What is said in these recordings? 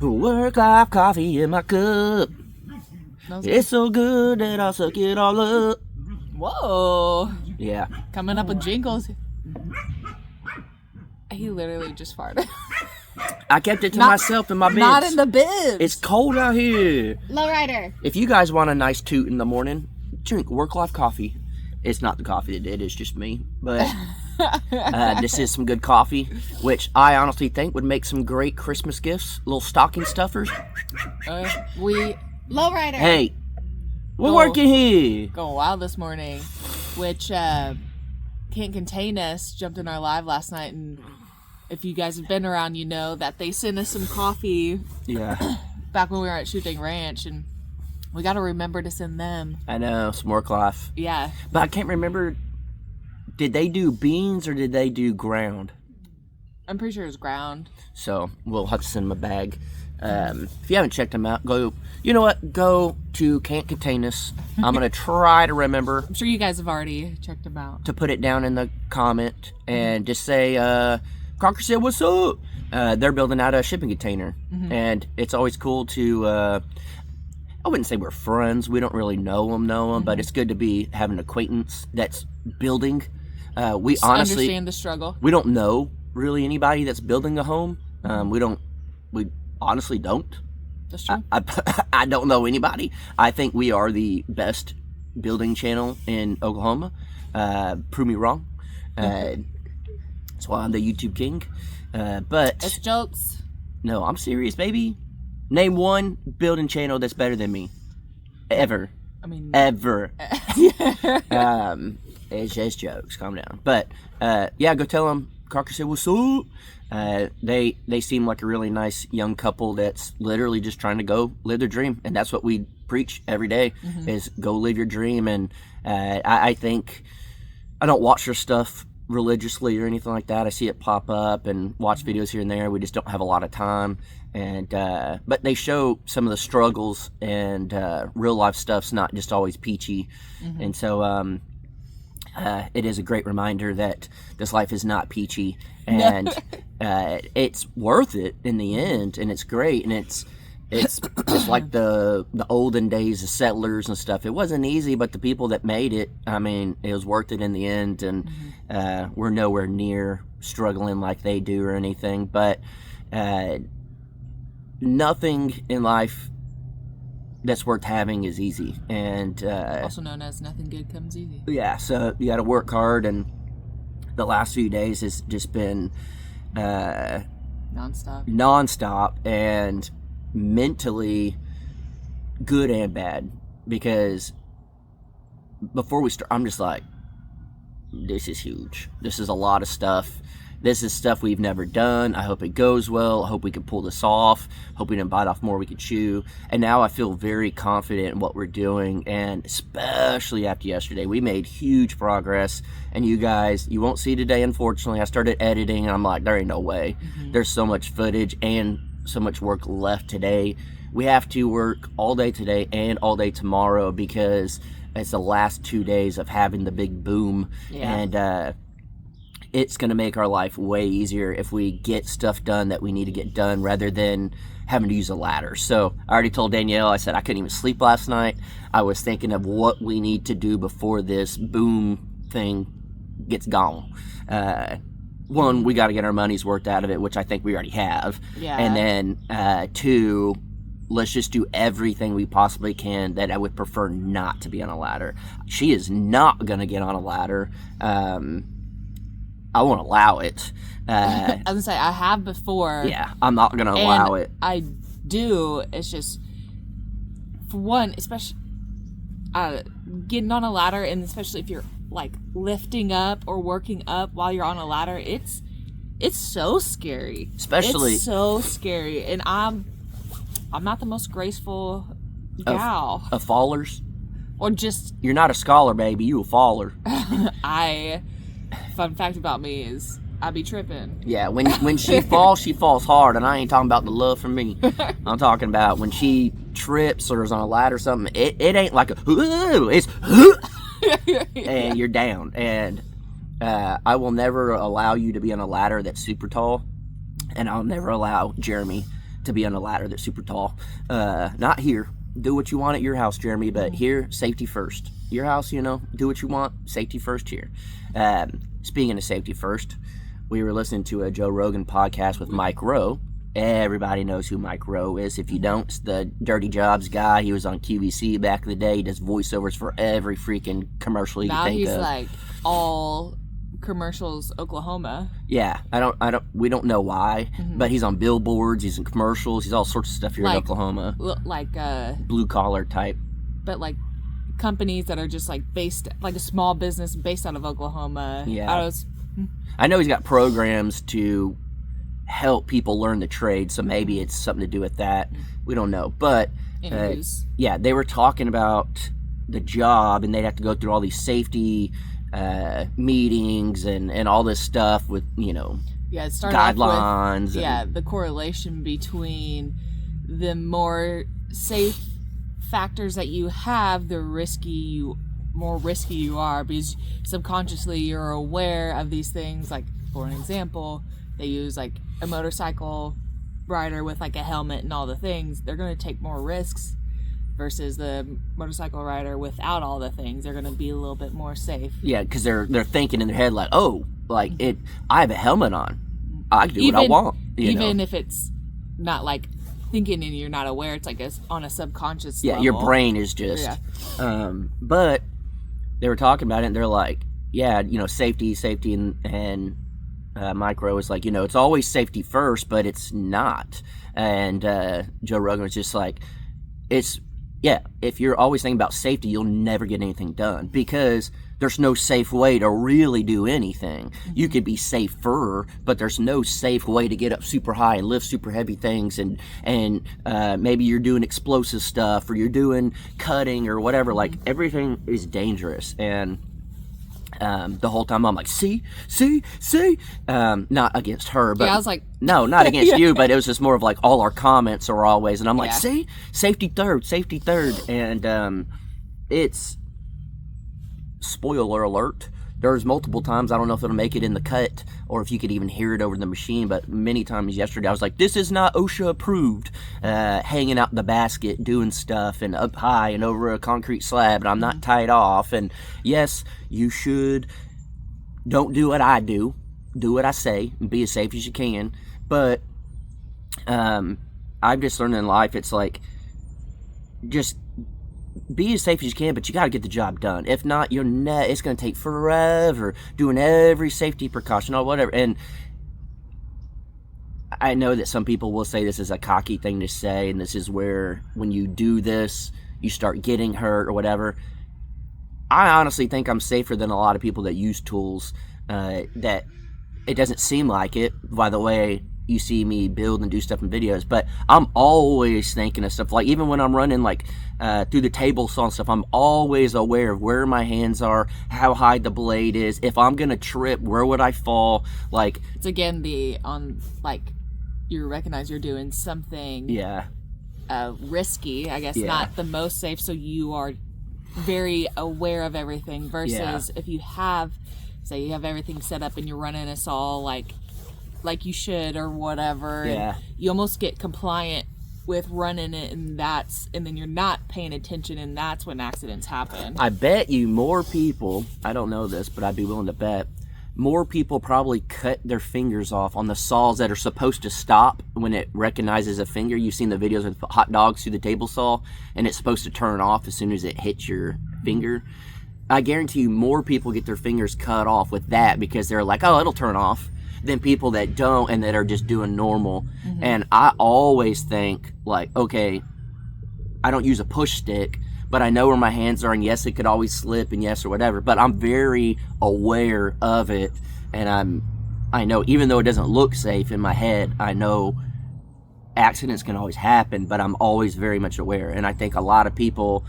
Work life coffee in my cup. It's so good that I'll suck it all up. Whoa. Yeah. Coming up with jingles. He literally just farted. I kept it to myself in my bibs. Not in the bibs. It's cold out here. Lowrider. If you guys want a nice toot in the morning, drink Work Life coffee. It's not the coffee that did, it's just me. But this is some good coffee, which I honestly think would make some great Christmas gifts. Little stocking stuffers. Lowrider. Hey, we're working here. Going wild this morning, which Can't Contain Us jumped in our live last night, and if you guys have been around, you know that they sent us some coffee. Yeah. Back when we were at Shooting Ranch, and we got to remember to send them. I know, some Work Life. Yeah. But I can't remember, did they do beans or did they do ground? I'm pretty sure it was ground. So we'll have to send them a bag. If you haven't checked them out, go to Can't Contain Us. I'm going to try to remember. I'm sure you guys have already checked them out. To put it down in the comment and just say, Crocker said, what's up? They're building out a shipping container. Mm-hmm. And it's always cool to, I wouldn't say we're friends. We don't really know them, mm-hmm. but it's good to be have an acquaintance that's building. We just honestly understand the struggle. We don't know really anybody that's building a home. We honestly don't. That's true. I don't know anybody. I think we are the best building channel in Oklahoma. Prove me wrong. That's why I'm the YouTube king. But it's jokes. No, I'm serious, baby. Name one building channel that's better than me. Ever. I mean, ever. It's just jokes. Calm down. But go tell them. Crocker said, what's up? They seem like a really nice young couple that's literally just trying to go live their dream, and that's what we preach every day, mm-hmm. is go live your dream. And I think I don't watch their stuff religiously or anything like that. I see it pop up and watch mm-hmm. videos here and there. We just don't have a lot of time, and but they show some of the struggles, and real life stuff's not just always peachy, mm-hmm. and so it is a great reminder that this life is not peachy, and it's worth it in the end, and it's great, and it's like the olden days of settlers and stuff. It wasn't easy, but the people that made it, I mean, it was worth it in the end, and mm-hmm. We're nowhere near struggling like they do or anything, but nothing in life that's worth having is easy, and also known as nothing good comes easy. Yeah, so you got to work hard, and the last few days has just been nonstop, and mentally good and bad, because before we start, I'm just like, this is huge. This is a lot of stuff. This is stuff we've never done. I hope it goes well. I hope we can pull this off. Hope we can bite off more we can chew. And now I feel very confident in what we're doing. And especially after yesterday, we made huge progress. And you guys, you won't see today, unfortunately. I started editing, and I'm like, there ain't no way. Mm-hmm. There's so much footage and so much work left today. We have to work all day today and all day tomorrow, because it's the last 2 days of having the big boom. Yeah. And it's going to make our life way easier if we get stuff done that we need to get done, rather than having to use a ladder. So I already told Danielle, I said I couldn't even sleep last night. I was thinking of what we need to do before this boom thing gets gone. One, we got to get our money's worth out of it, which I think we already have. Yeah. And then two, let's just do everything we possibly can that I would prefer not to be on a ladder. She is not going to get on a ladder. I won't allow it. I was going to say, I have before. Yeah, I'm not going to allow it. I do. It's just, for one, especially getting on a ladder, and especially if you're like lifting up or working up while you're on a ladder, it's so scary. It's so scary. And I'm not the most graceful gal. Of fallers? Or just... You're not a scholar, baby. You a faller. Fun fact about me is I be tripping. Yeah, when she falls hard, and I ain't talking about the love from me. I'm talking about when she trips or is on a ladder or something, it ain't like a... It's... and you're down. And I will never allow you to be on a ladder that's super tall, and I'll never allow Jeremy to be on a ladder that's super tall. Not here. Do what you want at your house, Jeremy, but here, safety first. Your house, do what you want, safety first here. Speaking of safety first, we were listening to a Joe Rogan podcast with Mike Rowe. Everybody knows who Mike Rowe is. If you don't, it's the Dirty Jobs guy. He was on QVC back in the day. He does voiceovers for every freaking commercial you can think of. Now he's like all commercials Oklahoma. Yeah, we don't know why, but he's on billboards, he's in commercials, he's all sorts of stuff here in Oklahoma. Like blue collar type. But like companies that are just like based, like a small business based out of Oklahoma. Yeah. I know he's got programs to help people learn the trade, so maybe it's something to do with that. We don't know. But yeah, they were talking about the job, and they'd have to go through all these safety meetings and all this stuff with guidelines. Off with, the correlation between the more safe factors that you have, the more risky you are, because subconsciously you're aware of these things. Like, for an example, they use like a motorcycle rider with like a helmet and all the things. They're going to take more risks versus the motorcycle rider without all the things. They're going to be a little bit more safe. Yeah, because they're thinking in their head like, I have a helmet on, I can do what I want. Even if it's not like thinking and you're not aware, it's like on a subconscious level. Your brain is just. But they were talking about it, and they're like, safety, and Mike Rowe was like, it's always safety first, but it's not. And Joe Rogan was just like, if you're always thinking about safety, you'll never get anything done, because there's no safe way to really do anything. You could be safer, but there's no safe way to get up super high and lift super heavy things, and maybe you're doing explosive stuff, or you're doing cutting or whatever. Like, everything is dangerous. And the whole time I'm like, see, not against her, but I was like, no, not against you, but it was just more of like all our comments are always, and I'm like, see, safety third, and it's, spoiler alert, there's multiple times, I don't know if it'll make it in the cut or if you could even hear it over the machine, but many times yesterday I was like, this is not OSHA approved, hanging out in the basket, doing stuff, and up high and over a concrete slab, and I'm not tied off. And yes, you should, don't do what I do what I say, and be as safe as you can. But I've just learned in life, it's like, just be as safe as you can, but you got to get the job done. If not, it's going to take forever doing every safety precaution or whatever. And I know that some people will say this is a cocky thing to say, and this is where, when you do this, you start getting hurt or whatever. I honestly think I'm safer than a lot of people that use tools that it doesn't seem like it by the way you see me build and do stuff in videos, but I'm always thinking of stuff. Like, even when I'm running like through the table saw and stuff, I'm always aware of where my hands are, how high the blade is, if I'm gonna trip, where would I fall. Like, it's again you recognize you're doing something risky, I guess, not the most safe, so you are very aware of everything, versus if you have, say you have everything set up and you're running a saw like you should or whatever, and you almost get compliant with running it, and then you're not paying attention, and that's when accidents happen. I bet you more people, I don't know this, but I'd be willing to bet, more people probably cut their fingers off on the saws that are supposed to stop when it recognizes a finger. You've seen the videos with hot dogs through the table saw, and it's supposed to turn off as soon as it hits your finger. I guarantee you more people get their fingers cut off with that, because they're like, oh, it'll turn off, than people that don't and that are just doing normal. And I always think, like, okay, I don't use a push stick, but I know where my hands are, and yes, it could always slip, and yes, or whatever, but I'm very aware of it, and I know, even though it doesn't look safe in my head, I know accidents can always happen, but I'm always very much aware. And I think a lot of people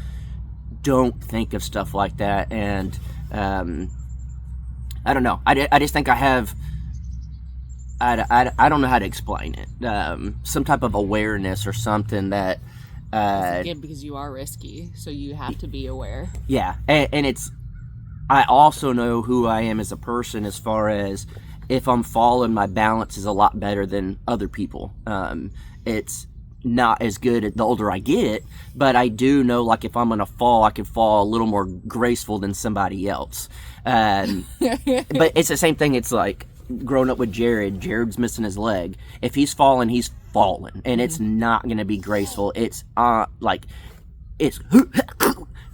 don't think of stuff like that, and I don't know, I just think I have, I don't know how to explain it. Some type of awareness or something that. Again, because you are risky, so you have to be aware. Yeah, and it's. I also know who I am as a person, as far as if I'm falling, my balance is a lot better than other people. It's not as good the older I get, but I do know, like, if I'm gonna fall, I can fall a little more graceful than somebody else. But it's the same thing. It's like growing up with Jared's missing his leg. If he's falling, he's falling, and it's not gonna be graceful. It's like it's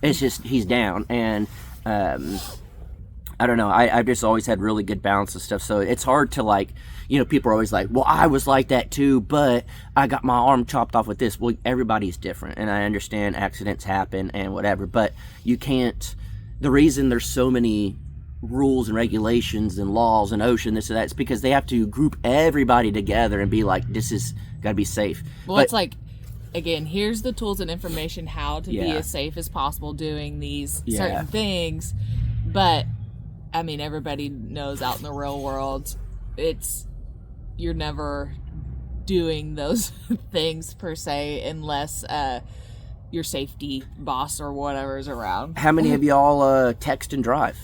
it's just he's down. And I don't know, I've just always had really good balance and stuff, so it's hard to, like, you know, people are always like, well, I was like that too, but I got my arm chopped off with this. Well, everybody's different, and I understand accidents happen and whatever, but you can't, the reason there's so many rules and regulations and laws and OSHA, this and that, it's because they have to group everybody together and be like, this is gotta be safe. Well, but it's like, again, here's the tools and information how to be as safe as possible doing these certain things, but I mean, everybody knows out in the real world, you're never doing those things per se unless your safety boss or whatever is around. How many of y'all text and drive?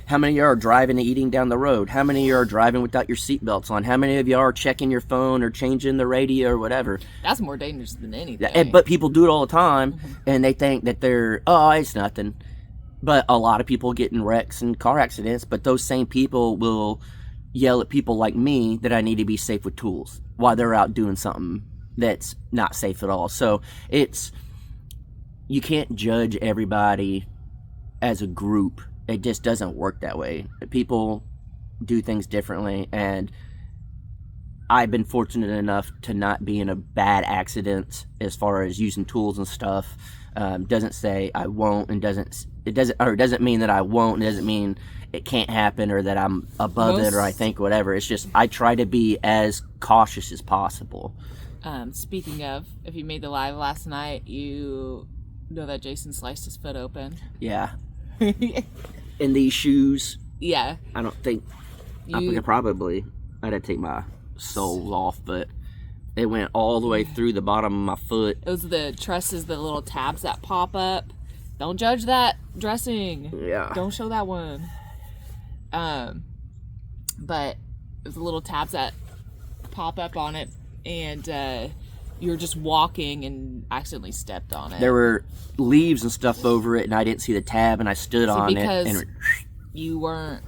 How many of y'all are driving and eating down the road? How many of y'all are driving without your seatbelts on? How many of y'all are checking your phone or changing the radio or whatever? That's more dangerous than anything. But people do it all the time, and they think that it's nothing. But a lot of people get in wrecks and car accidents, but those same people will yell at people like me that I need to be safe with tools while they're out doing something that's not safe at all. So you can't judge everybody as a group. It just doesn't work that way. People do things differently, and I've been fortunate enough to not be in a bad accident as far as using tools and stuff. Doesn't say I won't, and it doesn't mean that I won't. It doesn't mean it can't happen or that I'm above it or I think whatever. It's just I try to be as cautious as possible. Speaking of, if you made the live last night, you know that Jason sliced his foot open. Yeah. In these shoes. Yeah. I don't think. I'd have to take my soles off, but it went all the way through the bottom of my foot. It was the trusses, the little tabs that pop up. Don't judge that dressing. Yeah. Don't show that one. But it was the little tabs that pop up on it, and you were just walking and accidentally stepped on it. There were leaves and stuff over it, and I didn't see the tab, and I stood on it. And you weren't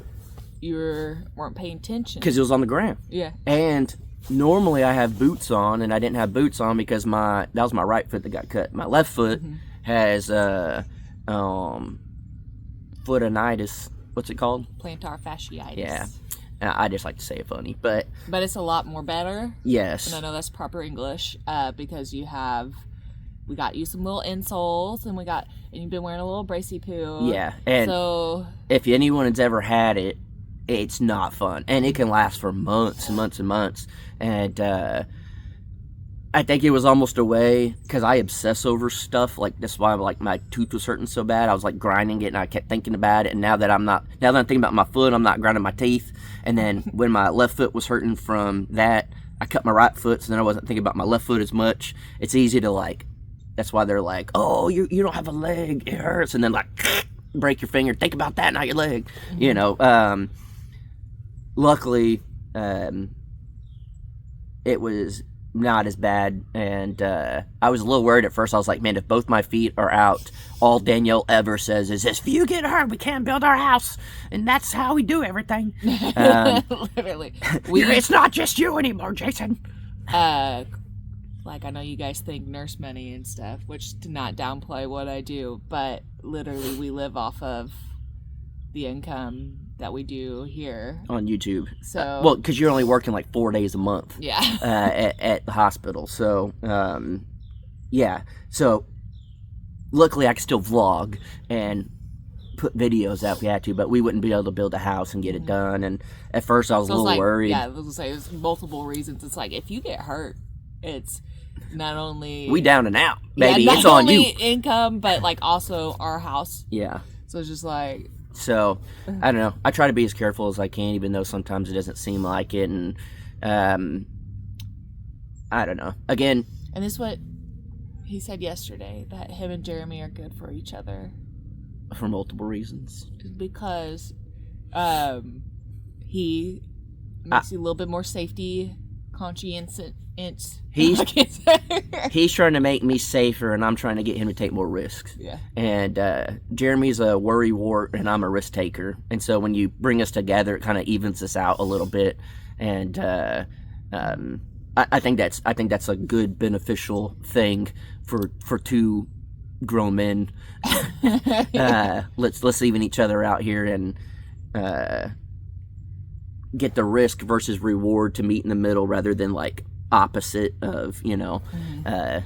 paying attention. Because it was on the ground. Yeah. And normally I have boots on, and I didn't have boots on because that was my right foot that got cut. My left foot has footinitis. What's it called? Plantar fasciitis. Yeah. I just like to say it funny, but it's a lot more better. Yes. And I know that's proper English because we got you some little insoles, and you've been wearing a little bracy poo. Yeah. And so if anyone has ever had it, it's not fun, and it can last for months and months and months. And I think it was almost a way, because I obsess over stuff. Like, that's why my tooth was hurting so bad. I was like grinding it, and I kept thinking about it. And now that I'm thinking about my foot, I'm not grinding my teeth. And then when my left foot was hurting from that, I cut my right foot, so then I wasn't thinking about my left foot as much. It's easy to that's why they're like, oh, you don't have a leg, it hurts. And then break your finger, think about that, not your leg. Mm-hmm. You know, luckily, it was not as bad, and I was a little worried at first. I was like, man, if both my feet are out, all Danielle ever says is, if you get hurt, we can't build our house, and that's how we do everything. Literally. It's not just you anymore, Jason. I know you guys think nurse money and stuff, which, to not downplay what I do, but literally we live off of the income that we do here on YouTube. So well, because you're only working 4 days a month. Yeah. At the hospital. So yeah. So luckily I can still vlog and put videos out if we had to, but we wouldn't be able to build a house and get it done. And at first I was a little worried. Yeah, I was gonna say there's multiple reasons. It's if you get hurt, it's not only we down and out, baby. It's on you. Income, but also our house. Yeah. So it's just So, I don't know. I try to be as careful as I can, even though sometimes it doesn't seem like it. And, I don't know. Again. And this is what he said yesterday, that him and Jeremy are good for each other. For multiple reasons. Because he makes you a little bit more safety conscientious. He's trying to make me safer, and I'm trying to get him to take more risks. Yeah. And Jeremy's a worrywart, and I'm a risk taker. And so when you bring us together, it kind of evens us out a little bit. And I think that's a good beneficial thing for two grown men. Let's even each other out here and get the risk versus reward to meet in the middle, rather than like opposite of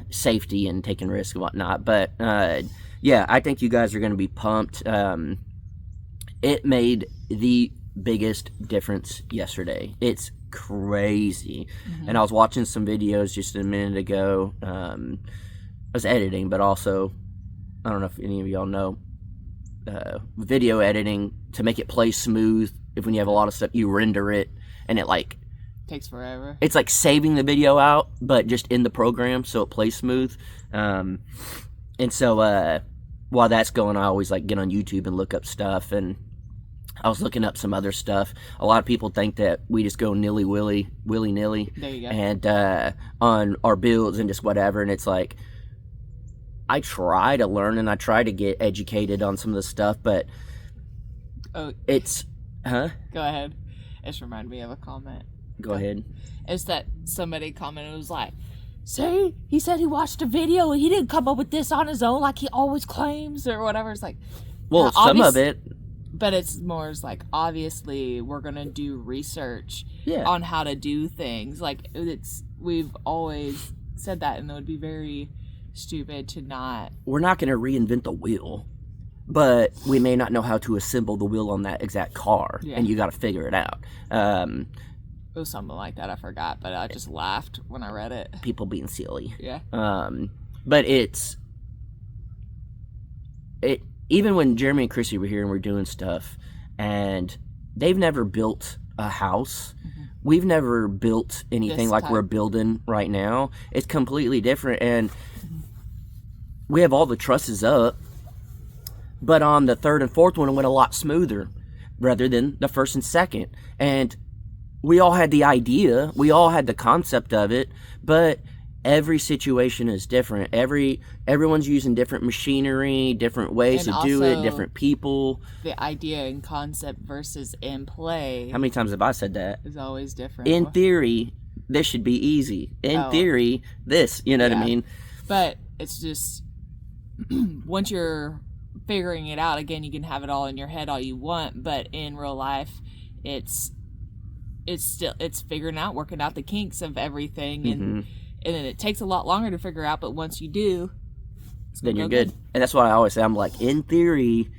safety and taking risk and whatnot. But yeah, I think you guys are going to be pumped. It made the biggest difference yesterday. It's crazy. And I was watching some videos just a minute ago. I was editing, but also, I don't know if any of y'all know, video editing, to make it play smooth, if when you have a lot of stuff, you render it, and it like takes forever. It's like saving the video out, but just in the program, so it plays smooth. And so while that's going, I always like get on YouTube and look up stuff, and I was looking up some other stuff. A lot of people think that we just go willy-nilly, there you go, and on our builds and just whatever, and it's like, I try to learn and I try to get educated on some of the stuff, but it's... Huh? Go ahead. It just reminded me of a comment. Go ahead. It's that somebody commented, was like, see, he said he watched a video and he didn't come up with this on his own like he always claims, or whatever. It's like, well, some of it. But it's more as like, obviously we're going to do research on how to do things. Like, we've always said that, and it would be very stupid to not. We're not going to reinvent the wheel, but we may not know how to assemble the wheel on that exact car, and you got to figure it out. It was something like that. I forgot, but I just laughed when I read it. People being silly. Yeah. But it. Even when Jeremy and Chrissy were here and we're doing stuff, and they've never built a house. We've never built anything like we're building right now. It's completely different, and we have all the trusses up. But on the third and fourth one, it went a lot smoother rather than the first and second. And we all had the idea. We all had the concept of it. But every situation is different. Everyone's using different machinery, different ways to do it, different people. The idea and concept versus in play. How many times have I said that? Is always different. In theory, this should be easy. In theory, this. You know what I mean? But it's just, once you're figuring it out, again, you can have it all in your head all you want, but in real life, it's figuring out, working out the kinks of everything, and then it takes a lot longer to figure out, but once you do, then you're good. And that's what I always say. I'm like, in theory,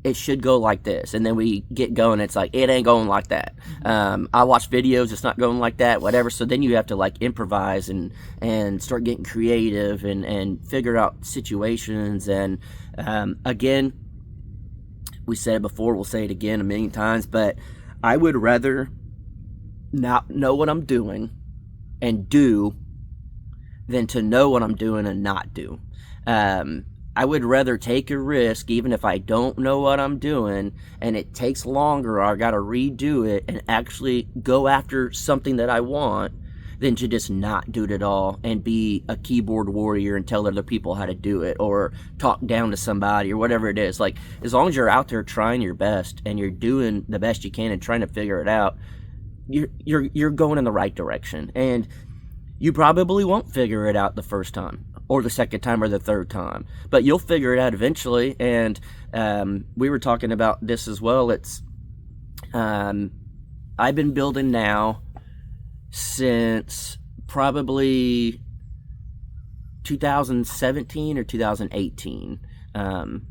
it should go like this, and then we get going, it's like, it ain't going like that. I watch videos, it's not going like that, whatever. So then you have to like improvise and start getting creative and figure out situations. And again, we said it before, we'll say it again a million times, but I would rather not know what I'm doing and do than to know what I'm doing and not do. I would rather take a risk, even if I don't know what I'm doing, and it takes longer, or I got to redo it, and actually go after something that I want, than to just not do it at all and be a keyboard warrior and tell other people how to do it, or talk down to somebody, or whatever it is. Like, as long as you're out there trying your best and you're doing the best you can and trying to figure it out, you're going in the right direction. And you probably won't figure it out the first time, or the second time, or the third time, but you'll figure it out eventually. And we were talking about this as well. It's I've been building now since probably 2017 or 2018,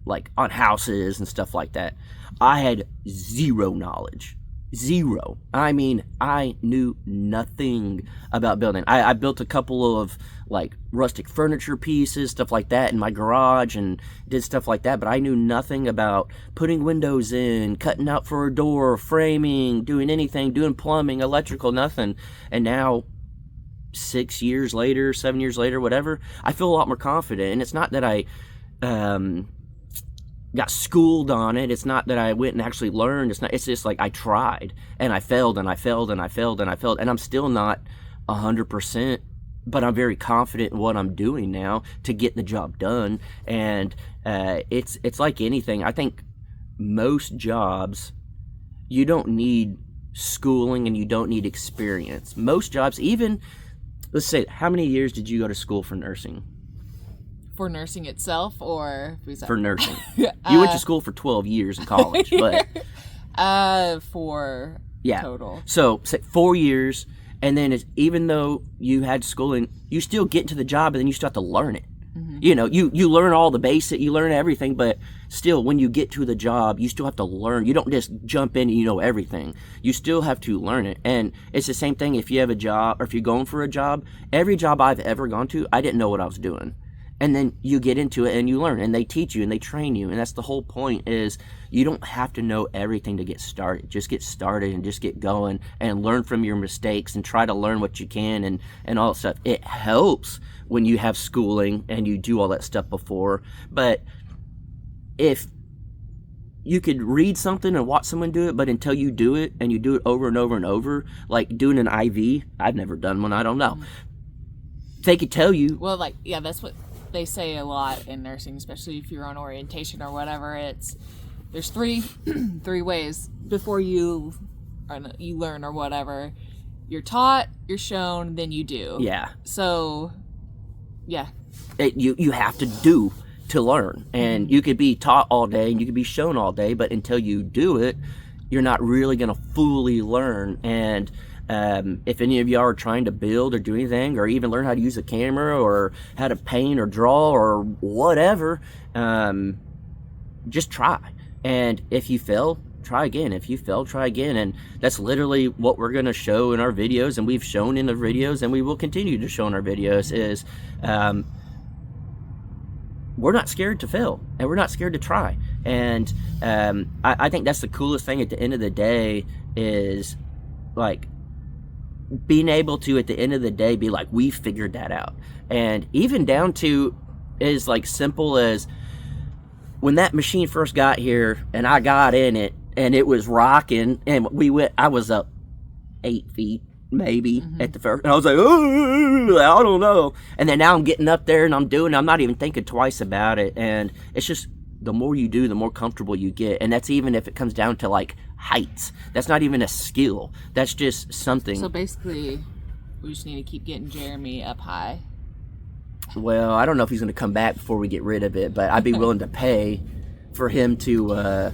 like on houses and stuff like that. I had zero knowledge. Zero. I mean, I knew nothing about building. I built a couple of like rustic furniture pieces, stuff like that in my garage, and did stuff like that, but I knew nothing about putting windows in, cutting out for a door, framing, doing anything, doing plumbing, electrical, nothing. And now, 7 years later, whatever, I feel a lot more confident. And it's not that got schooled on it. It's not that I went and actually learned. It's just like I tried and I failed and I failed and I failed and I failed, and I'm still not 100%, but I'm very confident in what I'm doing now to get the job done. And it's like anything. I think most jobs, you don't need schooling and you don't need experience. Most jobs, even, let's say, how many years did you go to school for nursing? For nursing itself, or for nursing? You went to school for 12 years in college, but for total. So say 4 years, and then even though you had schooling, you still get into the job, and then you still have to learn it. Mm-hmm. You know, you learn all the basic, you learn everything, but still, when you get to the job, you still have to learn. You don't just jump in and you know everything. You still have to learn it. And it's the same thing if you have a job, or if you're going for a job. Every job I've ever gone to, I didn't know what I was doing. And then you get into it and you learn, and they teach you and they train you. And that's the whole point, is you don't have to know everything to get started. Just get started and just get going and learn from your mistakes and try to learn what you can and all that stuff. It helps when you have schooling and you do all that stuff before. But if you could read something and watch someone do it, but until you do it and you do it over and over and over, like doing an IV, I've never done one, I don't know. They could tell you. Well, like, yeah, that's what they say a lot in nursing, especially if you're on orientation or whatever. There's three ways before you learn or whatever. You're taught, you're shown, then you do. Yeah. So, yeah. You have to do to learn. And you could be taught all day and you could be shown all day, but until you do it, you're not really going to fully learn. And if any of y'all are trying to build or do anything, or even learn how to use a camera or how to paint or draw or whatever, just try. And if you fail, try again. If you fail, try again. And that's literally what we're going to show in our videos, and we've shown in the videos, and we will continue to show in our videos, is we're not scared to fail, and we're not scared to try. And I think that's the coolest thing at the end of the day, is like being able to, at the end of the day, be like, we figured that out. And even down to is like simple as when that machine first got here and I got in it and it was rocking, and I was up 8 feet maybe at the first, and I was like, oh, I don't know. And then now I'm getting up there and I'm not even thinking twice about it. And it's just, the more you do, the more comfortable you get. And that's even if it comes down to like heights. That's not even a skill. That's just something. So basically, we just need to keep getting Jeremy up high. Well, I don't know if he's going to come back before we get rid of it, but I'd be willing to pay for him to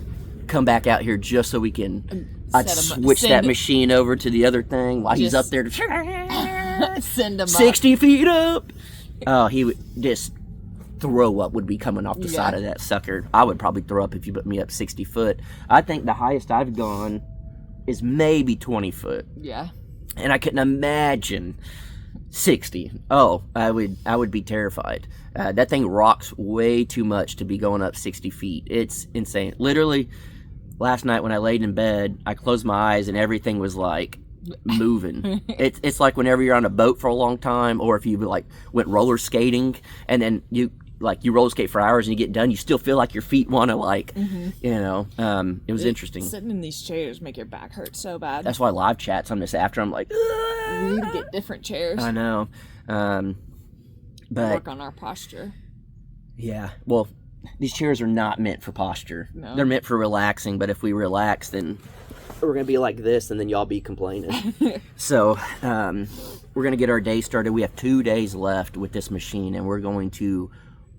come back out here just so we can. I'd switch that machine over to the other thing while he's up there. Send him 60 feet up. Oh, he would just throw up would be coming off the side of that sucker. I would probably throw up if you put me up 60 foot. I think the highest I've gone is maybe 20 foot. Yeah. And I couldn't imagine 60. Oh, I would be terrified. That thing rocks way too much to be going up 60 feet. It's insane. Literally, last night when I laid in bed, I closed my eyes and everything was like moving. It's like whenever you're on a boat for a long time, or if you like went roller skating and then you roller skate for hours and you get done, you still feel like your feet want to it was interesting. Sitting in these chairs make your back hurt so bad. That's why live chats on this after I'm like, we need to get different chairs. I know. But work on our posture. Yeah. Well, these chairs are not meant for posture. No. They're meant for relaxing, but if we relax, then we're going to be like this, and then y'all be complaining. So, we're going to get our day started. We have 2 days left with this machine, and we're going to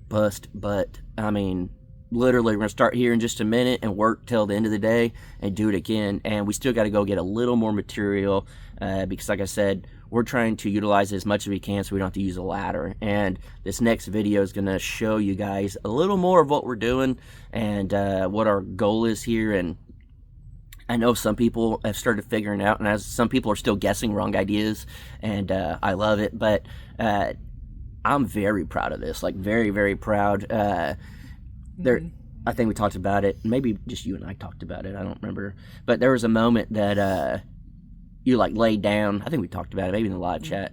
bust butt. I mean, literally, we're going to start here in just a minute and work till the end of the day and do it again. And we still got to go get a little more material because, like I said, we're trying to utilize it as much as we can so we don't have to use a ladder. And this next video is going to show you guys a little more of what we're doing and what our goal is here. And I know some people have started figuring out, and as some people are still guessing wrong ideas, and I love it. But I'm very proud of this, like very, very proud. I think we talked about it. Maybe just you and I talked about it. I don't remember. But there was a moment that you like laid down. I think we talked about it, maybe in the live chat.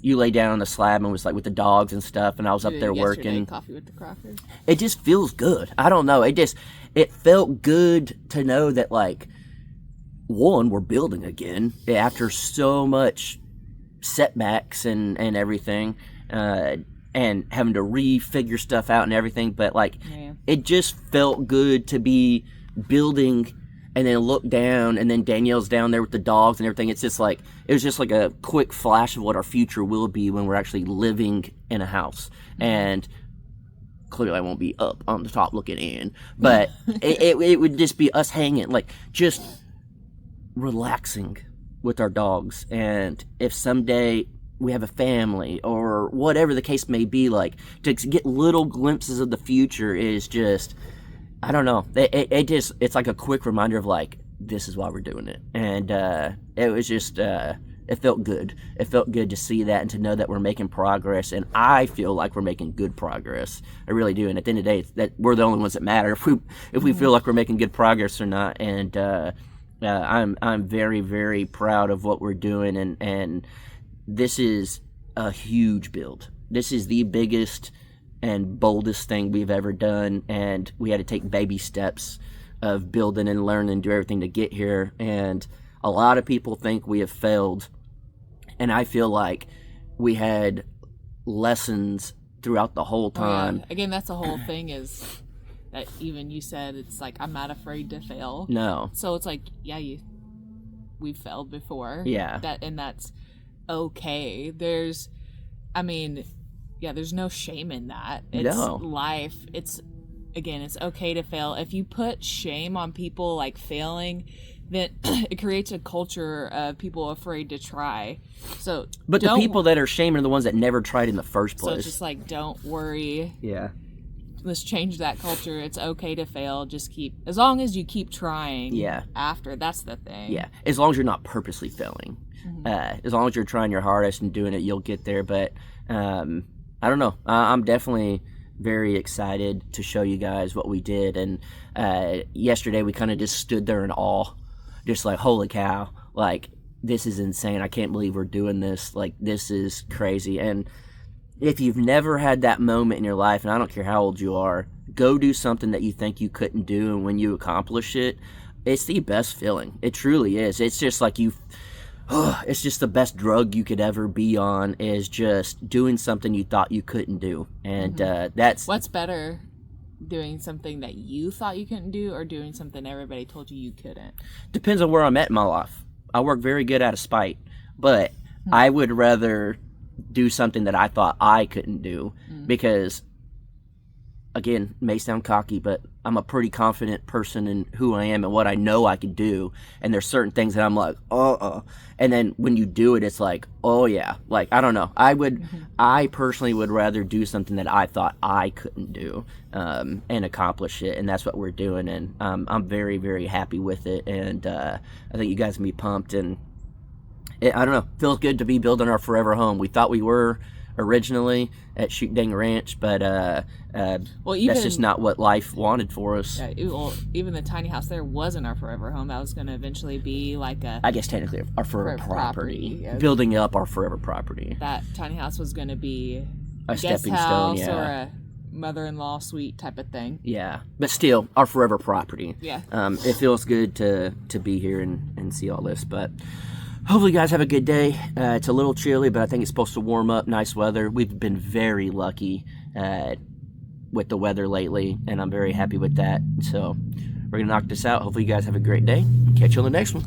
you lay down on the slab and was like with the dogs and stuff, and I was up there Yesterday, working. Coffee with the Crockers. It just feels good. I don't know. It felt good to know that, like, one, we're building again after so much setbacks and everything, and having to refigure stuff out and everything. But, like, it just felt good to be building and then look down, and then Danielle's down there with the dogs and everything. It's just like, it was just like a quick flash of what our future will be when we're actually living in a house. And clearly I won't be up on the top looking in, but it would just be us hanging, like, just relaxing with our dogs. And if someday we have a family or whatever the case may be, like, to get little glimpses of the future is just, I don't know. It's like a quick reminder of, like, this is why we're doing it. And it was just, it felt good. It felt good to see that and to know that we're making progress. And I feel like we're making good progress. I really do. And at the end of the day, it's that we're the only ones that matter if we feel like we're making good progress or not. And I'm very, very proud of what we're doing. And this is a huge build. This is the biggest and boldest thing we've ever done, and we had to take baby steps of building and learning and do everything to get here. And a lot of people think we have failed, and I feel like we had lessons throughout the whole time. Yeah. Again, that's the whole thing, is that even you said, it's like, I'm not afraid to fail. No. So it's like, yeah, we've failed before. Yeah. And that's okay. There's no shame in that. It's life. It's okay to fail. If you put shame on people, like, failing, then it creates a culture of people afraid to try. But the people that are shaming are the ones that never tried in the first place. So it's just like, don't worry. Yeah. Let's change that culture. It's okay to fail. Just as long as you keep trying. Yeah. After, that's the thing. Yeah. As long as you're not purposely failing. As long as you're trying your hardest and doing it, you'll get there. But I don't know. I'm definitely very excited to show you guys what we did. And yesterday we kind of just stood there in awe, just like, holy cow, like, this is insane. I can't believe we're doing this. Like, this is crazy. And if you've never had that moment in your life, and I don't care how old you are, go do something that you think you couldn't do, and when you accomplish it, it's the best feeling. It truly is. It's just like it's just the best drug you could ever be on, is just doing something you thought you couldn't do. And that's... What's better, doing something that you thought you couldn't do, or doing something everybody told you couldn't? Depends on where I'm at in my life. I work very good out of spite, but I would rather do something that I thought I couldn't do, because, again, may sound cocky, but I'm a pretty confident person in who I am and what I know I can do. And there's certain things that I'm like, and then when you do it, it's like, oh yeah. Like, I don't know. I personally would rather do something that I thought I couldn't do, and accomplish it. And that's what we're doing. And I'm very, very happy with it. And I think you guys can be pumped. And I don't know, feels good to be building our forever home. We thought we were originally at Shoot Dang Ranch, but that's just not what life wanted for us. Yeah, even the tiny house there wasn't our forever home. That was going to eventually be like I guess technically our forever property. Yeah. Building up our forever property. That tiny house was going to be a stepping house stone, or a mother-in-law suite type of thing. Yeah, but still, our forever property. Yeah. It feels good to be here and see all this, but hopefully you guys have a good day. It's a little chilly, but I think it's supposed to warm up. Nice weather. We've been very lucky with the weather lately, and I'm very happy with that. So we're going to knock this out. Hopefully you guys have a great day. Catch you on the next one.